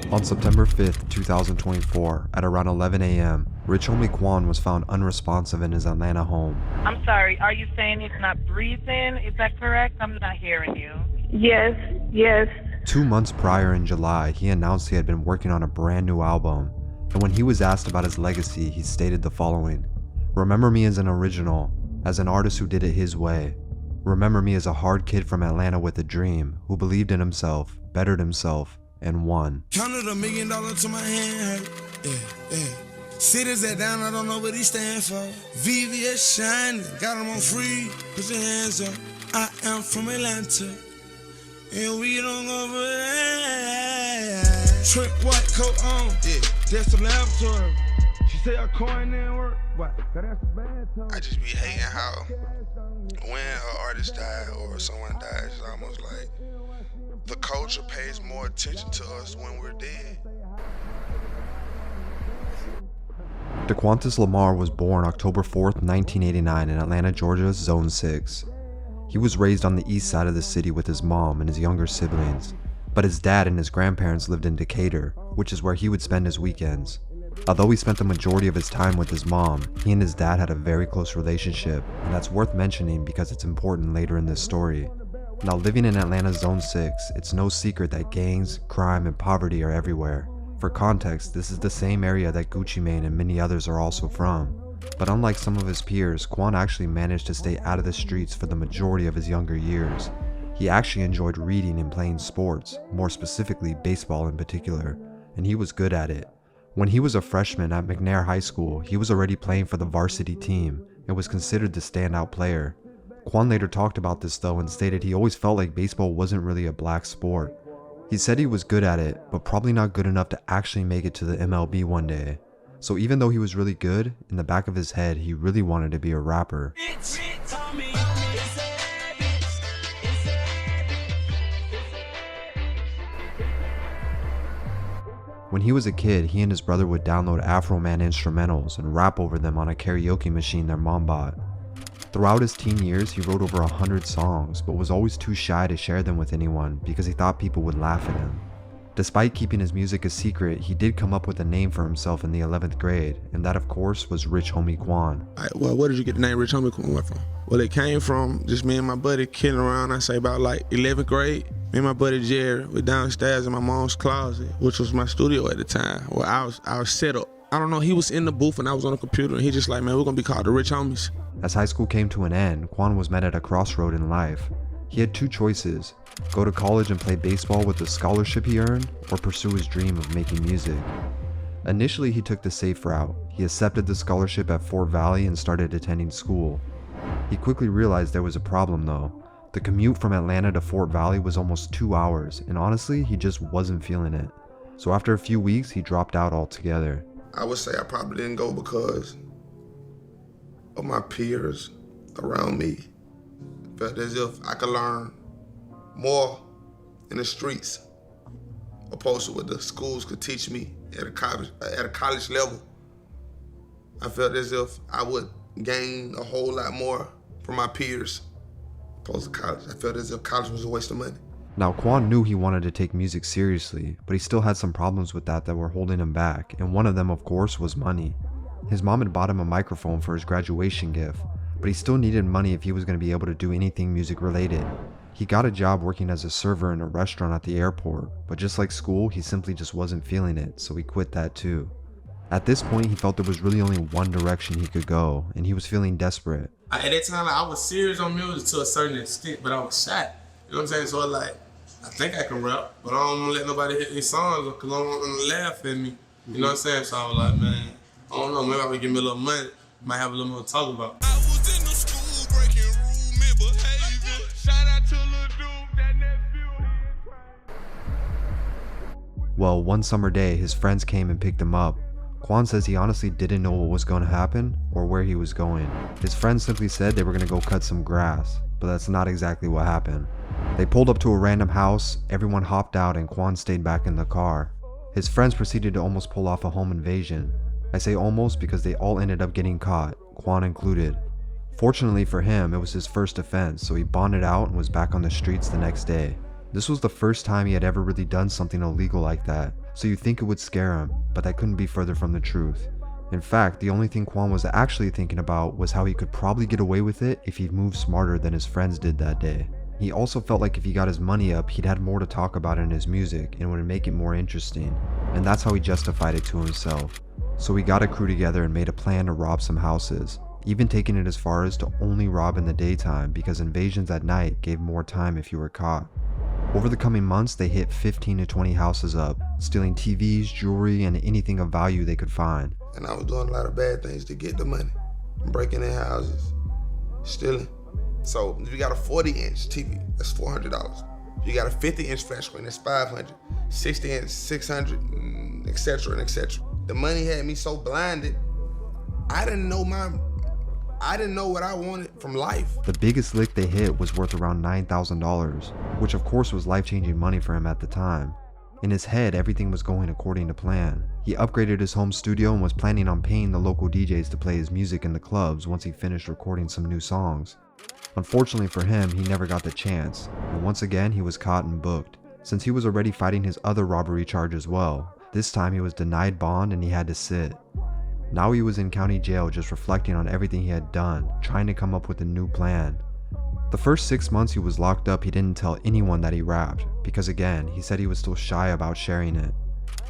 On September 5th, 2024, at around 11 a.m., Rich Homie Quan was found unresponsive in his Atlanta home. I'm sorry, are you saying he's not breathing? Is that correct? I'm not hearing you. Yes. 2 months prior in July, he announced he had been working on a brand new album, and when he was asked about his legacy, he stated the following: "Remember me as an original, as an artist who did it his way. Remember me as a hard kid from Atlanta with a dream, who believed in himself, bettered himself, and won." Counted $1 million to my hand. Yeah. Cities that down, I don't know what he stand for. VVS shining, got them on free. Put your hands up. I am from Atlanta, and we don't go for that. Trent white coat on, yeah. That's the laboratory. She say her coin didn't work. What? That's a bad time. I just be hating how when an artist dies or someone dies, it's almost like the culture pays more attention to us when we're dead. DeQuantus Lamar was born October 4th, 1989 in Atlanta, Georgia's Zone 6. He was raised on the east side of the city with his mom and his younger siblings, but his dad and his grandparents lived in Decatur, which is where he would spend his weekends. Although he spent the majority of his time with his mom, he and his dad had a very close relationship, and that's worth mentioning because it's important later in this story. Now, living in Atlanta's Zone 6, it's no secret that gangs, crime, and poverty are everywhere. For context, this is the same area that Gucci Mane and many others are also from. But unlike some of his peers, Quan actually managed to stay out of the streets for the majority of his younger years. He actually enjoyed reading and playing sports, more specifically baseball in particular, and he was good at it. When he was a freshman at McNair High School, he was already playing for the varsity team and was considered the standout player. Quan later talked about this though and stated he always felt like baseball wasn't really a black sport. He said he was good at it, but probably not good enough to actually make it to the MLB one day. So even though he was really good, in the back of his head, he really wanted to be a rapper. When he was a kid, he and his brother would download Afro Man instrumentals and rap over them on a karaoke machine their mom bought. Throughout his teen years, he wrote over 100 songs, but was always too shy to share them with anyone because he thought people would laugh at him. Despite keeping his music a secret, he did come up with a name for himself in the 11th grade, and that of course was Rich Homie Quan. Well, where did you get the name Rich Homie Quan from? Well, it came from just me and my buddy kidding around, I say about like 11th grade. Me and my buddy Jerry were downstairs in my mom's closet, which was my studio at the time, where I was set up. I don't know, he was in the booth and I was on the computer, and he just like, man, we're gonna be called the Rich Homies. As high school came to an end, Quan was met at a crossroad in life. He had two choices: go to college and play baseball with the scholarship he earned, or pursue his dream of making music. Initially, he took the safe route. He accepted the scholarship at Fort Valley and started attending school. He quickly realized there was a problem though. The commute from Atlanta to Fort Valley was almost 2 hours, and honestly, he just wasn't feeling it. So after a few weeks, he dropped out altogether. I would say I probably didn't go because of my peers around me. Felt as if I could learn more in the streets opposed to what the schools could teach me at a college level. I felt as if I would gain a whole lot more from my peers opposed to college. I felt as if college was a waste of money. Now, Quan knew he wanted to take music seriously, but he still had some problems with that were holding him back, and one of them, of course, was money. His mom had bought him a microphone for his graduation gift, but he still needed money if he was going to be able to do anything music related. He got a job working as a server in a restaurant at the airport, but just like school, he simply just wasn't feeling it, so he quit that too. At this point, he felt there was really only one direction he could go, and he was feeling desperate. At that time, I was serious on music to a certain extent, but I was shy. You know what I'm saying? So like, I think I can rap, but I don't want to let nobody hit these songs because I don't want them to laugh at me. You know what I'm saying? So I was like, man, I don't know, maybe I would give me a little money, might have a little more to talk about. I was in the school breaking rule, misbehavior. Shout out to Lil Dude, that nephew. Well, one summer day, his friends came and picked him up. Quan says he honestly didn't know what was going to happen or where he was going. His friends simply said they were going to go cut some grass, but that's not exactly what happened. They pulled up to a random house, everyone hopped out, and Quan stayed back in the car. His friends proceeded to almost pull off a home invasion. I say almost because they all ended up getting caught, Quan included. Fortunately for him, it was his first offense, so he bonded out and was back on the streets the next day. This was the first time he had ever really done something illegal like that, so you'd think it would scare him, but that couldn't be further from the truth. In fact, the only thing Quan was actually thinking about was how he could probably get away with it if he moved smarter than his friends did that day. He also felt like if he got his money up, he'd had more to talk about in his music and would make it more interesting, and that's how he justified it to himself. So he got a crew together and made a plan to rob some houses, even taking it as far as to only rob in the daytime because invasions at night gave more time if you were caught. Over the coming months, they hit 15 to 20 houses up, stealing TVs, jewelry, and anything of value they could find. And I was doing a lot of bad things to get the money. Breaking in houses, stealing. So if you got a 40-inch TV, that's $400. If you got a 50-inch flat screen, that's $500. 60-inch, $600, etc. and etc. The money had me so blinded, I didn't know what I wanted from life. The biggest lick they hit was worth around $9,000, which of course was life-changing money for him at the time. In his head, everything was going according to plan. He upgraded his home studio and was planning on paying the local DJs to play his music in the clubs once he finished recording some new songs. Unfortunately for him, he never got the chance, and once again he was caught and booked. Since he was already fighting his other robbery charge as well, this time he was denied bond and he had to sit. Now he was in county jail just reflecting on everything he had done, trying to come up with a new plan. The first 6 months he was locked up, he didn't tell anyone that he rapped, because again, he said he was still shy about sharing it.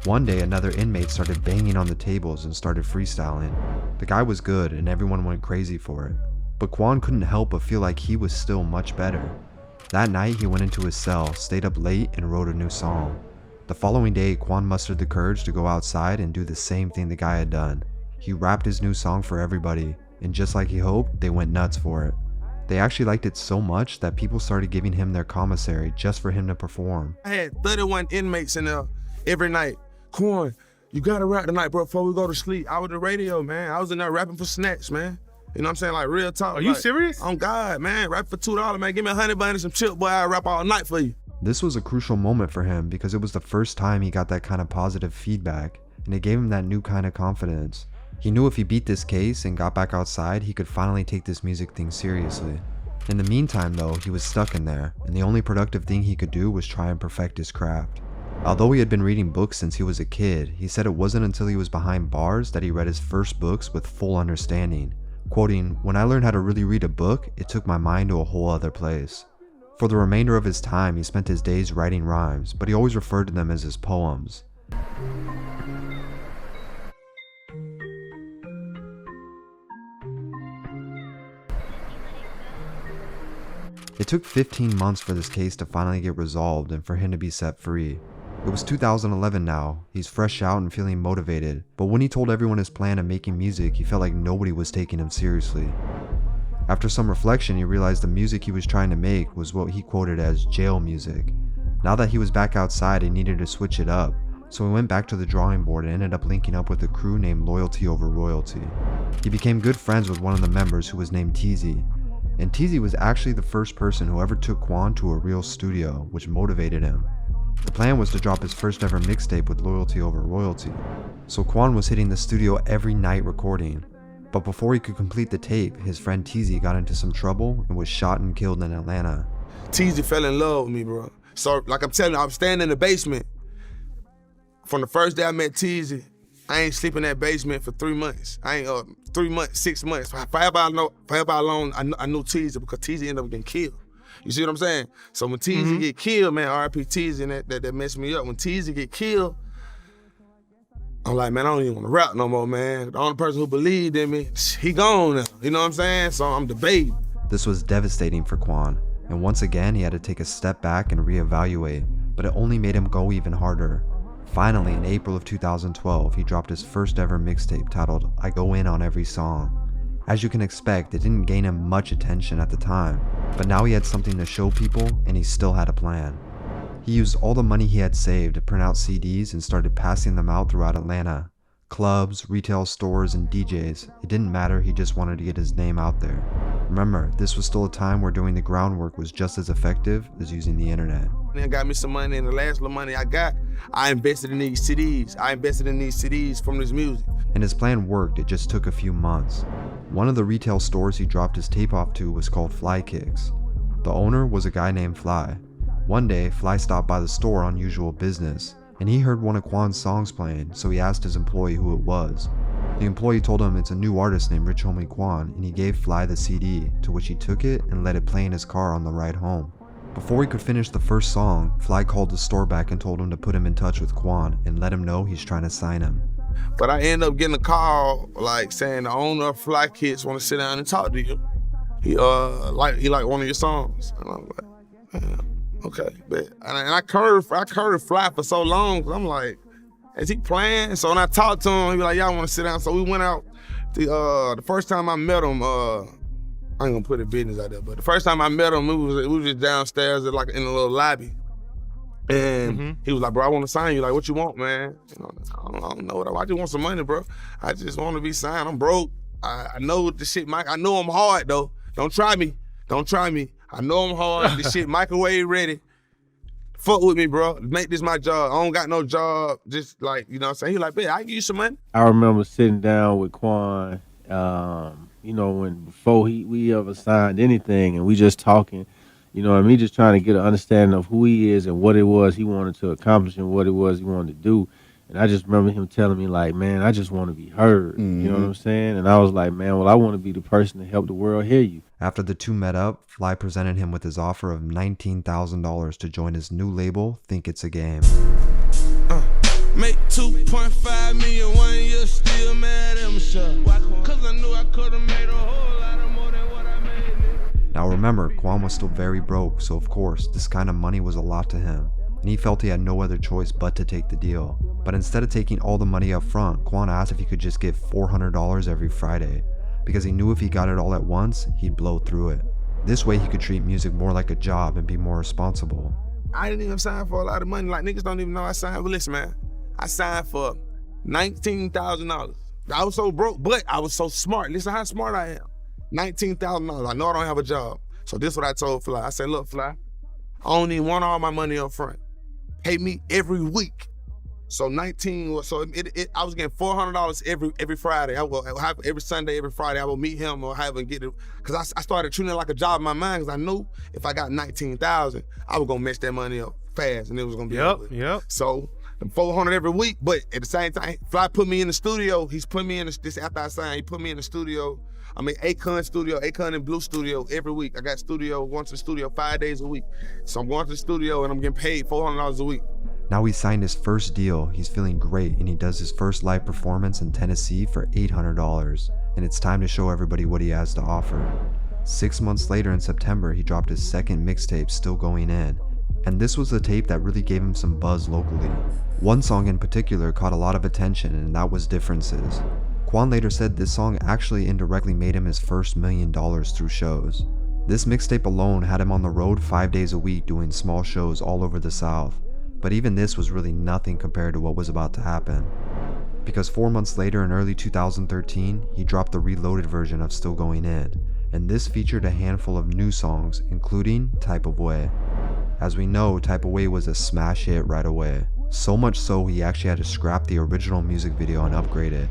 One day another inmate started banging on the tables and started freestyling. The guy was good and everyone went crazy for it. But Quan couldn't help but feel like he was still much better. That night he went into his cell, stayed up late, and wrote a new song. The following day, Quan mustered the courage to go outside and do the same thing the guy had done. He rapped his new song for everybody, and just like he hoped, they went nuts for it. They actually liked it so much that people started giving him their commissary just for him to perform. I had 31 inmates in there every night. Quan, you gotta rap tonight, bro, before we go to sleep. I was the radio, man. I was in there rapping for snacks, man. You know what I'm saying? Like real talk. Are you serious? On God, man. Rap for $2, man. Give me a honey bun and some chip, boy. I'll rap all night for you. This was a crucial moment for him because it was the first time he got that kind of positive feedback, and it gave him that new kind of confidence. He knew if he beat this case and got back outside, he could finally take this music thing seriously. In the meantime though, he was stuck in there, and the only productive thing he could do was try and perfect his craft. Although he had been reading books since he was a kid, he said it wasn't until he was behind bars that he read his first books with full understanding. Quoting, "When I learned how to really read a book, it took my mind to a whole other place." For the remainder of his time, he spent his days writing rhymes, but he always referred to them as his poems. It took 15 months for this case to finally get resolved and for him to be set free. It was 2011 now, he's fresh out and feeling motivated, but when he told everyone his plan of making music, he felt like nobody was taking him seriously. After some reflection, he realized the music he was trying to make was what he quoted as jail music. Now that he was back outside, he needed to switch it up, so he went back to the drawing board and ended up linking up with a crew named Loyalty Over Royalty. He became good friends with one of the members who was named TZ, and TZ was actually the first person who ever took Quan to a real studio, which motivated him. The plan was to drop his first ever mixtape with Loyalty Over Royalty, so Quan was hitting the studio every night recording. But before he could complete the tape, his friend TZ got into some trouble and was shot and killed in Atlanta. TZ fell in love with me, bro. So, like I'm telling you, I was standing in the basement. From the first day I met TZ, I ain't sleep in that basement for 3 months. I ain't 3 months, 6 months. Forever long I knew TZ because TZ ended up getting killed. You see what I'm saying? So when TZ get killed, man, RIP TZ, and that messed me up. When TZ get killed, I'm like, man, I don't even want to rap no more, man. The only person who believed in me, he gone now. You know what I'm saying? So I'm debating. This was devastating for Quan, and once again he had to take a step back and reevaluate, but it only made him go even harder. Finally, in April of 2012, he dropped his first ever mixtape titled I Go In on Every Song. As you can expect, it didn't gain him much attention at the time, but now he had something to show people and he still had a plan. He used all the money he had saved to print out CDs and started passing them out throughout Atlanta. Clubs, retail stores, and DJs, it didn't matter, he just wanted to get his name out there. Remember, this was still a time where doing the groundwork was just as effective as using the internet. I got me some money, and the last little money I got, I invested in these CDs. I invested in these CDs from this music. And his plan worked, it just took a few months. One of the retail stores he dropped his tape off to was called Fly Kicks. The owner was a guy named Fly. One day, Fly stopped by the store on usual business, and he heard one of Quan's songs playing, so he asked his employee who it was. The employee told him it's a new artist named Rich Homie Quan, and he gave Fly the CD, to which he took it and let it play in his car on the ride home. Before he could finish the first song, Fly called the store back and told him to put him in touch with Quan and let him know he's trying to sign him. But I ended up getting a call like saying the owner of Fly Kids want to sit down and talk to you. He like one of your songs. And I'm like, man, okay. But and I curved Fly for so long, 'cause I'm like, is he playing? So when I talked to him, he was like, y'all want to sit down? So we went out. The first time I met him, I ain't gonna put the business out there, but the first time I met him, we was just downstairs in a little lobby. And he was like, bro, I want to sign you. Like, what you want, man? You know, I don't know what I just want some money, bro. I just want to be signed. I'm broke. I know the shit, Mike. I know I'm hard, though. Don't try me. I know I'm hard. This shit microwave ready. Fuck with me, bro. Make this my job. I don't got no job. Just like, you know what I'm saying? He like, man, I give you some money. I remember sitting down with Quan, you know, before we ever signed anything, and we just talking, you know, and me just trying to get an understanding of who he is and what it was he wanted to accomplish and what it was he wanted to do. And I just remember him telling me, like, man, I just want to be heard. You know what I'm saying? And I was like, man, well, I want to be the person to help the world hear you. After the two met up, Fly presented him with his offer of $19,000 to join his new label, Think It's a Game. Make 2.5 million 1 year, still mad at me, cause I knew I could've made a whole lot of more than what I made. Now remember, Quan was still very broke, so of course, this kind of money was a lot to him, and he felt he had no other choice but to take the deal. But instead of taking all the money up front, Quan asked if he could just get $400 every Friday, because he knew if he got it all at once, he'd blow through it. This way he could treat music more like a job and be more responsible. I didn't even sign for a lot of money. Like, niggas don't even know I signed. But listen, man, I signed for $19,000. I was so broke, but I was so smart. Listen how smart I am. $19,000. I know I don't have a job. So this is what I told Fly. I said, look, Fly, I don't even want all my money up front. Pay me every week. So I was getting $400 every Friday. I will have every Sunday, every Friday, I will meet him or have him get it. Cause I started treating it like a job in my mind, cause I knew if I got $19,000, I was gonna mess that money up fast and it was gonna be over. Yep. So $400 every week, but at the same time, Fly put me in the studio. He's put me in this after I signed, he put me in the studio. I mean, Akon and Blue Studio every week. I got going to the studio 5 days a week. So I'm going to the studio and I'm getting paid $400 a week. Now he signed his first deal, he's feeling great, and he does his first live performance in Tennessee for $800, and it's time to show everybody what he has to offer. 6 months later in September, he dropped his second mixtape, Still Going In, and this was the tape that really gave him some buzz locally. One song in particular caught a lot of attention, and that was Differences. Quan later said this song actually indirectly made him his first $1 million through shows. This mixtape alone had him on the road 5 days a week doing small shows all over the South. But even this was really nothing compared to what was about to happen. Because 4 months later in early 2013, he dropped the reloaded version of Still Going In, and this featured a handful of new songs, including Type of Way. As we know, Type of Way was a smash hit right away. So much so he actually had to scrap the original music video and upgrade it.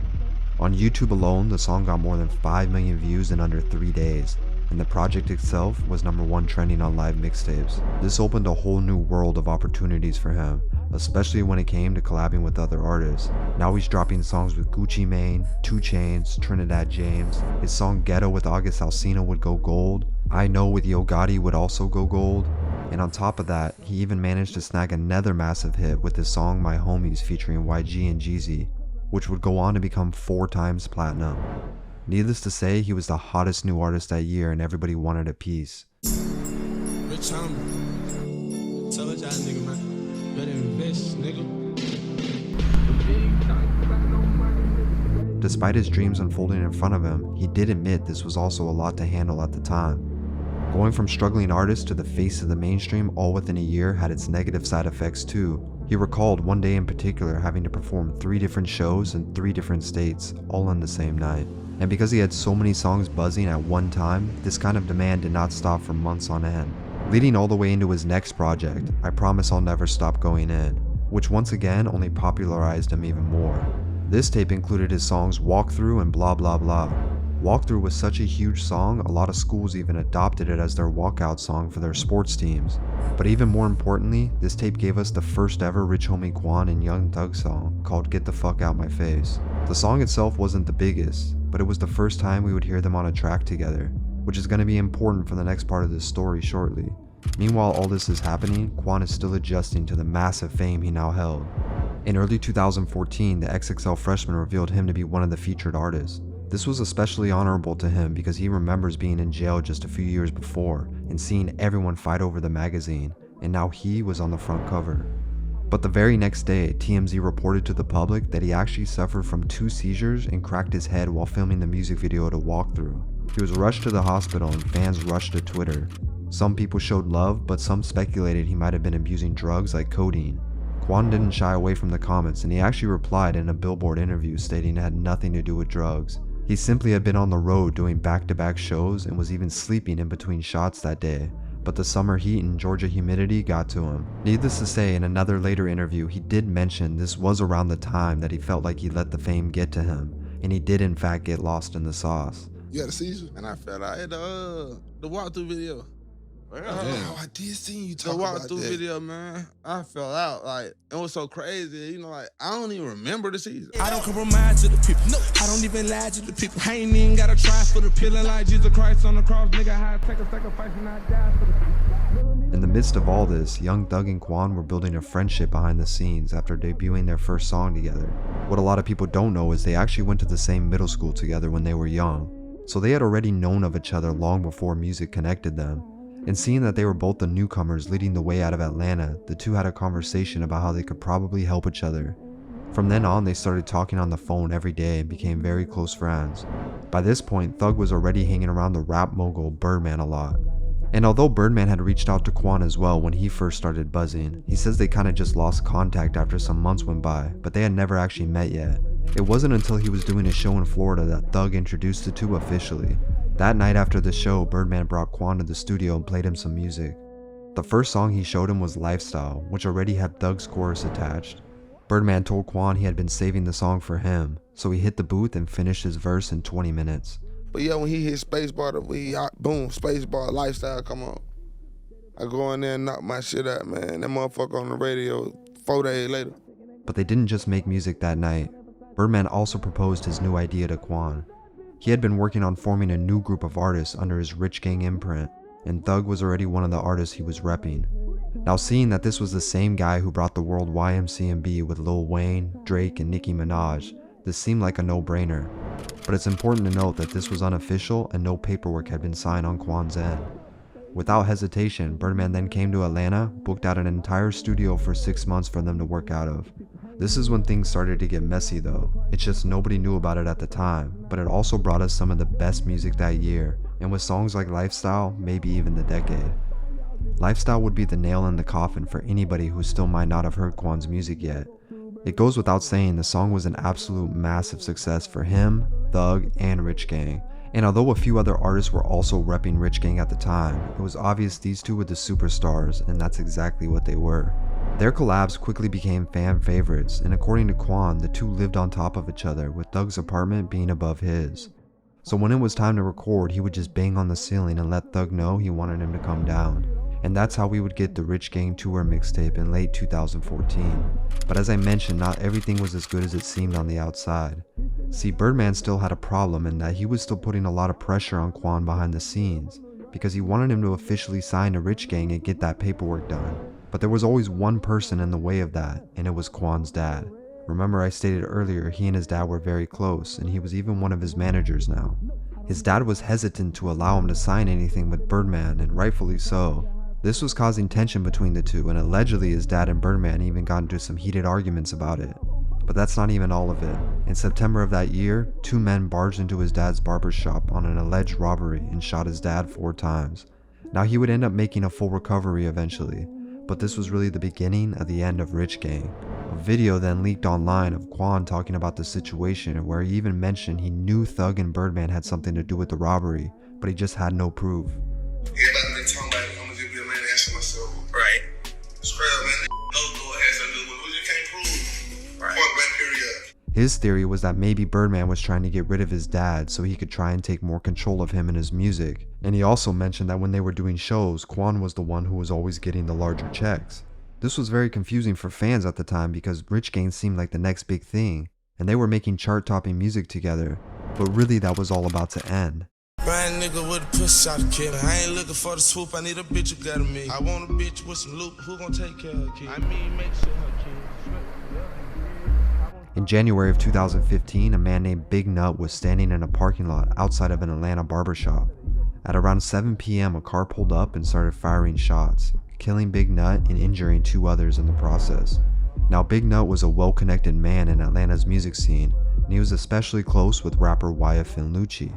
On YouTube alone, the song got more than 5 million views in under 3 days, and the project itself was #1 trending on live mixtapes. This opened a whole new world of opportunities for him, especially when it came to collabing with other artists. Now he's dropping songs with Gucci Mane, 2 Chainz, Trinidad James. His song Ghetto with August Alsina would go gold. I Know with Yo Gotti would also go gold. And on top of that, he even managed to snag another massive hit with his song My Homies featuring YG and Jeezy, which would go on to become 4 times platinum. Needless to say, he was the hottest new artist that year and everybody wanted a piece. Rich Homie. Told y'all nigga, man. Better invest, nigga. Despite his dreams unfolding in front of him, he did admit this was also a lot to handle at the time. Going from struggling artist to the face of the mainstream all within a year had its negative side effects too. He recalled one day in particular having to perform 3 different shows in 3 different states, all on the same night. And because he had so many songs buzzing at one time, this kind of demand did not stop for months on end. Leading all the way into his next project, I Promise I'll Never Stop Going In, which once again only popularized him even more. This tape included his songs Walk Through and Blah Blah Blah. Walkthrough was such a huge song, a lot of schools even adopted it as their walkout song for their sports teams. But even more importantly, this tape gave us the first ever Rich Homie Quan and Young Thug song called Get the Fuck Out My Face. The song itself wasn't the biggest, but it was the first time we would hear them on a track together, which is going to be important for the next part of this story shortly. Meanwhile, all this is happening, Quan is still adjusting to the massive fame he now held. In early 2014, the XXL freshman revealed him to be one of the featured artists. This was especially honorable to him because he remembers being in jail just a few years before and seeing everyone fight over the magazine, and now he was on the front cover. But the very next day, TMZ reported to the public that he actually suffered from 2 seizures and cracked his head while filming the music video to Walkthrough. He was rushed to the hospital and fans rushed to Twitter. Some people showed love, but some speculated he might have been abusing drugs like codeine. Quan didn't shy away from the comments, and he actually replied in a Billboard interview stating it had nothing to do with drugs. He simply had been on the road doing back-to-back shows and was even sleeping in between shots that day, but the summer heat and Georgia humidity got to him. Needless to say, in another later interview, he did mention this was around the time that he felt like he let the fame get to him, and he did in fact get lost in the sauce. You had a seizure? And I fell out at the walkthrough video. Oh, I did see you The talk about walkthrough that. video, man. I fell out. Like, it was so crazy. You know, like, I don't even remember the season. I don't compromise to the people. No, I don't even lie to the people. I ain't even gotta try for the feeling like Jesus Christ on the cross. Nigga, how I take a sacrifice and I die for the people. In the midst of all this, Young Thug and Quan were building a friendship behind the scenes after debuting their first song together. What a lot of people don't know is they actually went to the same middle school together when they were young, so they had already known of each other long before music connected them. And seeing that they were both the newcomers leading the way out of Atlanta, the two had a conversation about how they could probably help each other. From then on, they started talking on the phone every day and became very close friends. By this point, Thug was already hanging around the rap mogul Birdman a lot. And although Birdman had reached out to Quan as well when he first started buzzing, he says they kinda just lost contact after some months went by, but they had never actually met yet. It wasn't until he was doing a show in Florida that Thug introduced the two officially. That night after the show, Birdman brought Quan to the studio and played him some music. The first song he showed him was Lifestyle, which already had Thug's chorus attached. Birdman told Quan he had been saving the song for him, so he hit the booth and finished his verse in 20 minutes. But yeah, when he hit spacebar, boom, spacebar, Lifestyle, come on. I go in there and knock my shit out, man. That motherfucker on the radio 4 days later. But they didn't just make music that night. Birdman also proposed his new idea to Quan. He had been working on forming a new group of artists under his Rich Gang imprint, and Thug was already one of the artists he was repping. Now seeing that this was the same guy who brought the world YMCMB with Lil Wayne, Drake, and Nicki Minaj, this seemed like a no-brainer. But it's important to note that this was unofficial and no paperwork had been signed on Quan's end. Without hesitation, Birdman then came to Atlanta, booked out an entire studio for 6 months for them to work out of. This is when things started to get messy though. It's just nobody knew about it at the time, but it also brought us some of the best music that year, and with songs like Lifestyle, maybe even the decade. Lifestyle would be the nail in the coffin for anybody who still might not have heard Quan's music yet. It goes without saying the song was an absolute massive success for him, Thug, and Rich Gang. And although a few other artists were also repping Rich Gang at the time, it was obvious these two were the superstars, and that's exactly what they were. Their collabs quickly became fan favorites, and according to Quan, the two lived on top of each other, with Thug's apartment being above his. So when it was time to record, he would just bang on the ceiling and let Thug know he wanted him to come down. And that's how we would get the Rich Gang Tour mixtape in late 2014. But as I mentioned, not everything was as good as it seemed on the outside. See, Birdman still had a problem in that he was still putting a lot of pressure on Quan behind the scenes, because he wanted him to officially sign to Rich Gang and get that paperwork done. But there was always one person in the way of that, and it was Quan's dad. Remember I stated earlier he and his dad were very close, and he was even one of his managers now. His dad was hesitant to allow him to sign anything with Birdman, and rightfully so. This was causing tension between the two, and allegedly his dad and Birdman even got into some heated arguments about it. But that's not even all of it. In September of that year, 2 men barged into his dad's barber shop on an alleged robbery and shot his dad 4 times. Now he would end up making a full recovery eventually, but this was really the beginning of the end of Rich Gang. A video then leaked online of Quan talking about the situation, where he even mentioned he knew Thug and Birdman had something to do with the robbery, but he just had no proof. Everybody been talking about it. I'm gonna just be a man and answer myself. Right. Straight up, man. No door has to do with what you can't prove. Right. Point blank period. His theory was that maybe Birdman was trying to get rid of his dad so he could try and take more control of him and his music. And he also mentioned that when they were doing shows, Quan was the one who was always getting the larger checks. This was very confusing for fans at the time because Rich Gang seemed like the next big thing, and they were making chart-topping music together, but really that was all about to end. Blind nigga with a push out killer. I ain't looking for the swoop, I need a bitch who got me. I want a bitch with some loop, who gon' take care of her kid? I mean, make sure her kid. In January of 2015, a man named Big Nut was standing in a parking lot outside of an Atlanta barbershop. At around 7 p.m., a car pulled up and started firing shots, killing Big Nut and injuring 2 others in the process. Now, Big Nut was a well-connected man in Atlanta's music scene, and he was especially close with rapper YFN Lucci.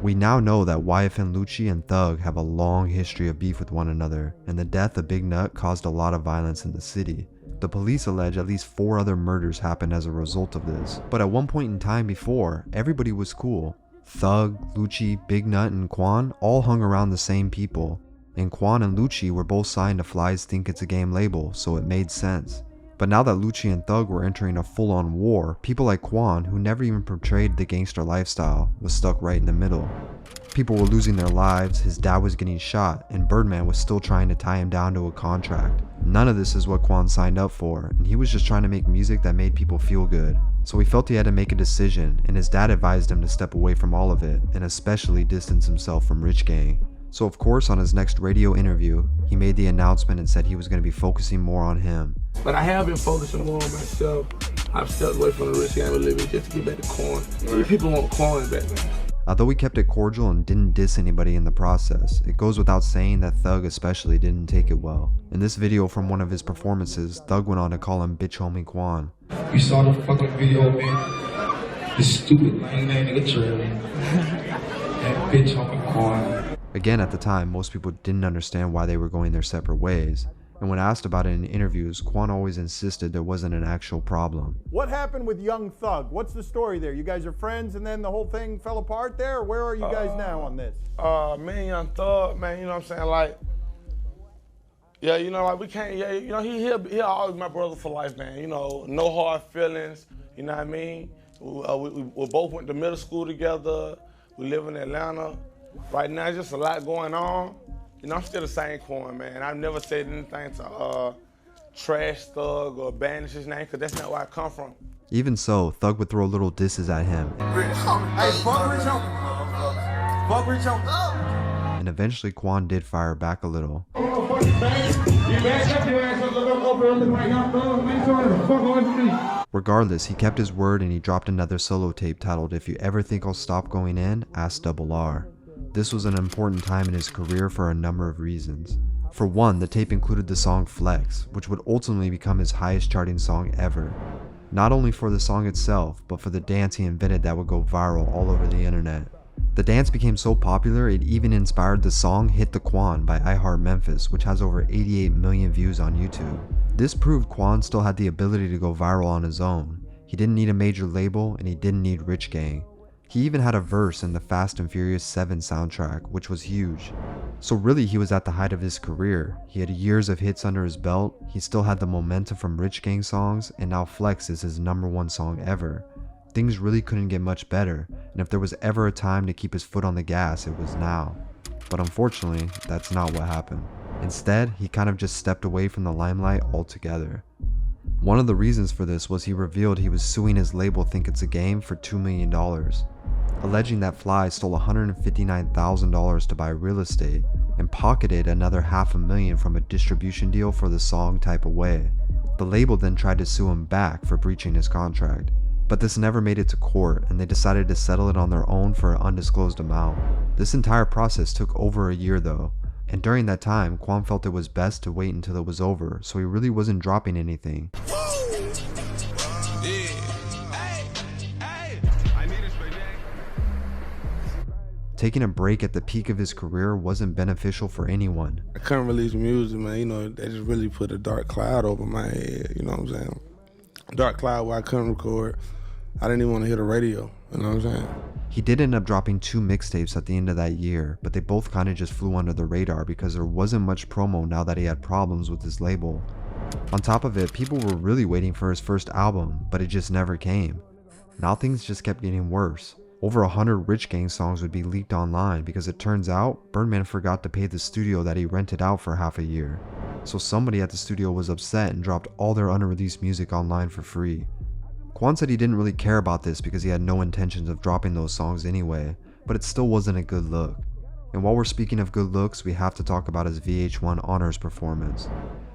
We now know that YFN Lucci and Thug have a long history of beef with one another, and the death of Big Nut caused a lot of violence in the city. The police allege at least 4 other murders happened as a result of this, but at one point in time before, everybody was cool. Thug, Lucci, Big Nut, and Quan all hung around the same people, and Quan and Lucci were both signed to Fly's Think It's a Game label, so it made sense. But now that Lucci and Thug were entering a full-on war, people like Quan, who never even portrayed the gangster lifestyle, was stuck right in the middle. People were losing their lives, his dad was getting shot, and Birdman was still trying to tie him down to a contract. None of this is what Quan signed up for, and he was just trying to make music that made people feel good. So he felt he had to make a decision, and his dad advised him to step away from all of it, and especially distance himself from Rich Gang. So of course, on his next radio interview, he made the announcement and said he was going to be focusing more on him. But I have been focusing more on myself. I've stepped away from the Rich Gang a little bit just to get back to Quan. Right. People want Quan back, man. Although he kept it cordial and didn't diss anybody in the process, it goes without saying that Thug especially didn't take it well. In this video from one of his performances, Thug went on to call him Bitch Homie Quan. You saw the fucking video, man. This stupid lame nigga trail. That Bitch Homie Quan. Again, at the time, most people didn't understand why they were going their separate ways. And when asked about it in interviews, Quan always insisted there wasn't an actual problem. What happened with Young Thug? What's the story there? You guys are friends and then the whole thing fell apart there? Or where are you guys now on this? Me and Young Thug, man, you know what I'm saying? Like, yeah, you know, like we can't, yeah, you know, he'll always my brother for life, man. You know, no hard feelings, you know what I mean? We both went to middle school together. We live in Atlanta. Right now, just a lot going on. You know, I'm still the same Quan, man. I've never said anything to trash Thug or banish his name, because that's not where I come from. Even so, Thug would throw little disses at him. Hey, fuck Rich Homie. Fuck Rich Homie. And eventually Quan did fire back a little. Regardless, he kept his word and he dropped another solo tape titled If You Ever Think I'll Stop Going In, Ask Double R. This was an important time in his career for a number of reasons. For one, the tape included the song Flex, which would ultimately become his highest charting song ever. Not only for the song itself, but for the dance he invented that would go viral all over the internet. The dance became so popular it even inspired the song Hit the Quan by I Heart Memphis, which has over 88 million views on YouTube. This proved Quan still had the ability to go viral on his own. He didn't need a major label and he didn't need Rich Gang. He even had a verse in the Fast and Furious 7 soundtrack, which was huge. So really he was at the height of his career. He had years of hits under his belt, he still had the momentum from Rich Gang songs, and now Flex is his #1 song ever. Things really couldn't get much better, and if there was ever a time to keep his foot on the gas, it was now. But unfortunately, that's not what happened. Instead, he kind of just stepped away from the limelight altogether. One of the reasons for this was he revealed he was suing his label Think It's a Game for $2 million. Alleging that Fly stole $159,000 to buy real estate and pocketed another $500,000 from a distribution deal for the song Type Away. The label then tried to sue him back for breaching his contract, but this never made it to court and they decided to settle it on their own for an undisclosed amount. This entire process took over a year though, and during that time, Quan felt it was best to wait until it was over, so he really wasn't dropping anything. Taking a break at the peak of his career wasn't beneficial for anyone. I couldn't release music, man. You know, they just really put a dark cloud over my head, you know what I'm saying? Dark cloud where I couldn't record. I didn't even want to hear the radio, you know what I'm saying? He did end up dropping 2 mixtapes at the end of that year, but they both kind of just flew under the radar because there wasn't much promo now that he had problems with his label. On top of it, people were really waiting for his first album, but it just never came. Now things just kept getting worse. Over 100 Rich Gang songs would be leaked online because it turns out Birdman forgot to pay the studio that he rented out for half a year. So somebody at the studio was upset and dropped all their unreleased music online for free. Quan said he didn't really care about this because he had no intentions of dropping those songs anyway, but it still wasn't a good look. And while we're speaking of good looks, we have to talk about his VH1 honors performance.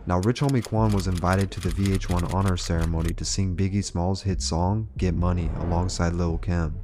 Now, Rich Homie Quan was invited to the VH1 honors ceremony to sing Biggie Smalls' hit song, Get Money, alongside Lil' Kim.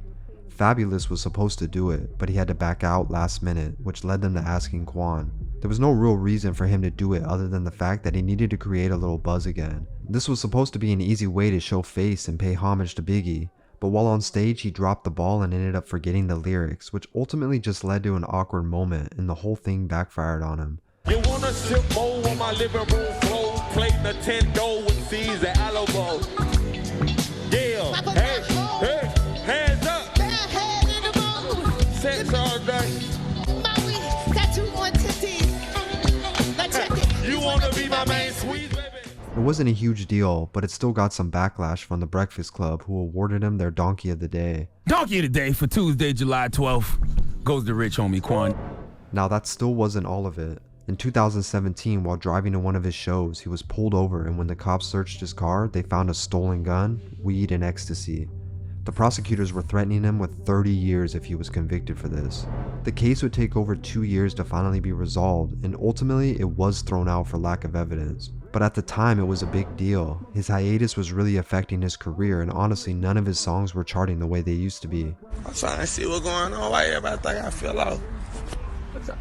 Fabulous was supposed to do it, but he had to back out last minute, which led them to asking Quan. There was no real reason for him to do it other than the fact that he needed to create a little buzz again. This was supposed to be an easy way to show face and pay homage to Biggie, but while on stage he dropped the ball and ended up forgetting the lyrics, which ultimately just led to an awkward moment and the whole thing backfired on him. You wanna sip more on my living room floor, play Nintendo with C's and Alamo. Yeah, hey, hands up. Sex all day. You wanna be my main squeeze, baby? It wasn't a huge deal, but it still got some backlash from the Breakfast Club, who awarded him their Donkey of the Day. Donkey of the Day for Tuesday, July 12th goes to Rich Homie Quan. Now that still wasn't all of it. In 2017, while driving to one of his shows, he was pulled over, and when the cops searched his car, they found a stolen gun, weed, and ecstasy. The prosecutors were threatening him with 30 years if he was convicted for this. The case would take over 2 years to finally be resolved, and ultimately it was thrown out for lack of evidence. But at the time it was a big deal. His hiatus was really affecting his career, and honestly none of his songs were charting the way they used to be. I'm trying to see what's going on. Why everybody think I fell off?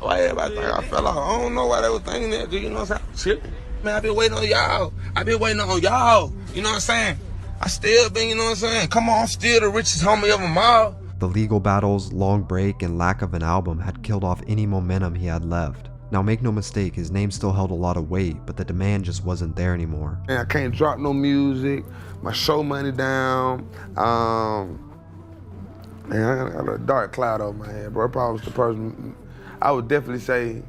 Why everybody think I fell off? I don't know why they were thinking that, dude. You know what I'm saying? Shit. Man, I been waiting on y'all. I been waiting on y'all. You know what I'm saying? I still been, you know what I'm saying? Come on, I'm still the richest homie of them all. The legal battles, long break, and lack of an album had killed off any momentum he had left. Now make no mistake, his name still held a lot of weight, but the demand just wasn't there anymore. Man, I can't drop no music. My show money down. Man, I got a dark cloud over my head, bro. I probably was the person, I would definitely say,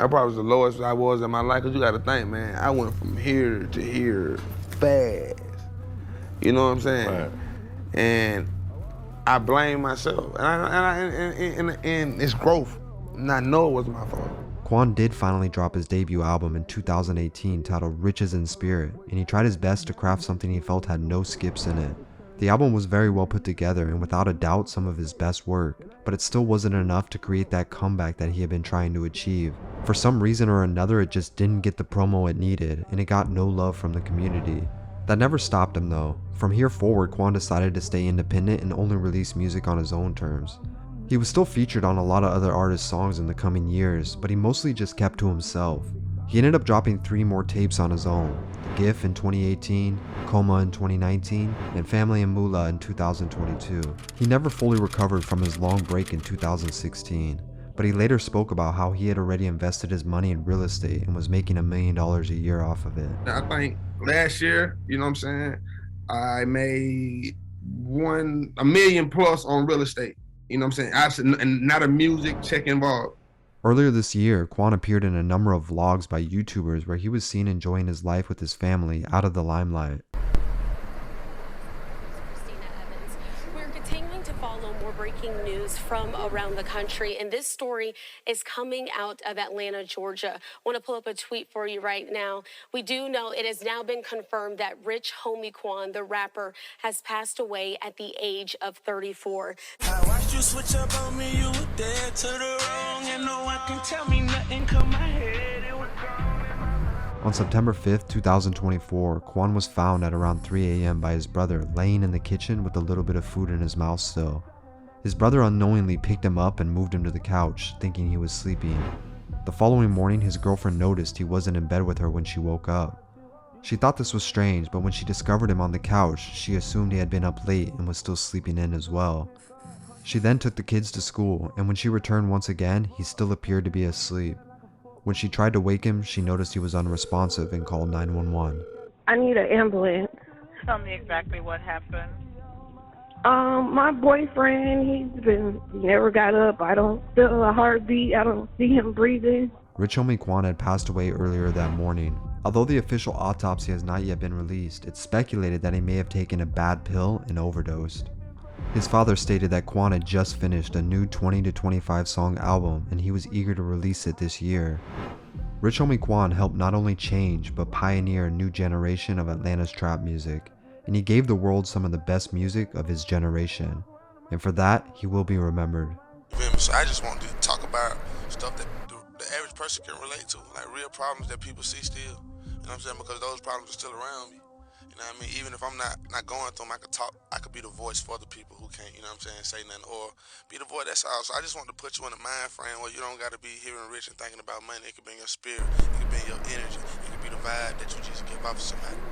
I probably was the lowest I was in my life, because you got to think, man, I went from here to here fast. You know what I'm saying? Right. And I blame myself, and it's growth, and I know it was my fault. Quan did finally drop his debut album in 2018 titled Riches in Spirit, and he tried his best to craft something he felt had no skips in it. The album was very well put together and without a doubt some of his best work, but it still wasn't enough to create that comeback that he had been trying to achieve. For some reason or another, it just didn't get the promo it needed, and it got no love from the community. That never stopped him though. From here forward, Quan decided to stay independent and only release music on his own terms. He was still featured on a lot of other artists' songs in the coming years, but he mostly just kept to himself. He ended up dropping 3 more tapes on his own: GIF in 2018, Coma in 2019, and Family and Moolah in 2022. He never fully recovered from his long break in 2016, but he later spoke about how he had already invested his money in real estate and was making $1 million a year off of it. I think last year, you know what I'm saying, I made $1 million plus on real estate. You know what I'm saying? And not a music check involved. Earlier this year, Quan appeared in a number of vlogs by YouTubers where he was seen enjoying his life with his family out of the limelight. Breaking news from around the country, and this story is coming out of Atlanta, Georgia. I want to pull up a tweet for you right now. We do know it has now been confirmed that Rich Homie Quan, the rapper, has passed away at the age of 34. I watched you switch up on me, you were dead to the wrong, and no one can tell me nothing, come my head, it was gone. On September 5th, 2024, Quan was found at around 3 a.m. by his brother, laying in the kitchen with a little bit of food in his mouth still. His brother unknowingly picked him up and moved him to the couch, thinking he was sleeping. The following morning, his girlfriend noticed he wasn't in bed with her when she woke up. She thought this was strange, but when she discovered him on the couch, she assumed he had been up late and was still sleeping in as well. She then took the kids to school, and when she returned once again, he still appeared to be asleep. When she tried to wake him, she noticed he was unresponsive and called 911. I need an ambulance. Tell me exactly what happened. My boyfriend, he never got up. I don't feel a heartbeat. I don't see him breathing. Rich Homie Quan had passed away earlier that morning. Although the official autopsy has not yet been released, it's speculated that he may have taken a bad pill and overdosed. His father stated that Quan had just finished a new 20 to 25 song album and he was eager to release it this year. Rich Homie Quan helped not only change but pioneer a new generation of Atlanta's trap music, and he gave the world some of the best music of his generation, and for that he will be remembered. So I just want to talk about stuff that the average person can relate to, like real problems that people see still. You know what I'm saying? Because those problems are still around me. You know what I mean? Even if I'm not going through them, I could talk. I could be the voice for the people who can't, you know what I'm saying, say nothing, or be the voice. That's all. So I just want to put you in a mind frame where you don't got to be hearing rich and thinking about money. It could be in your spirit. It could be in your energy. It could be the vibe that you just give off to somebody.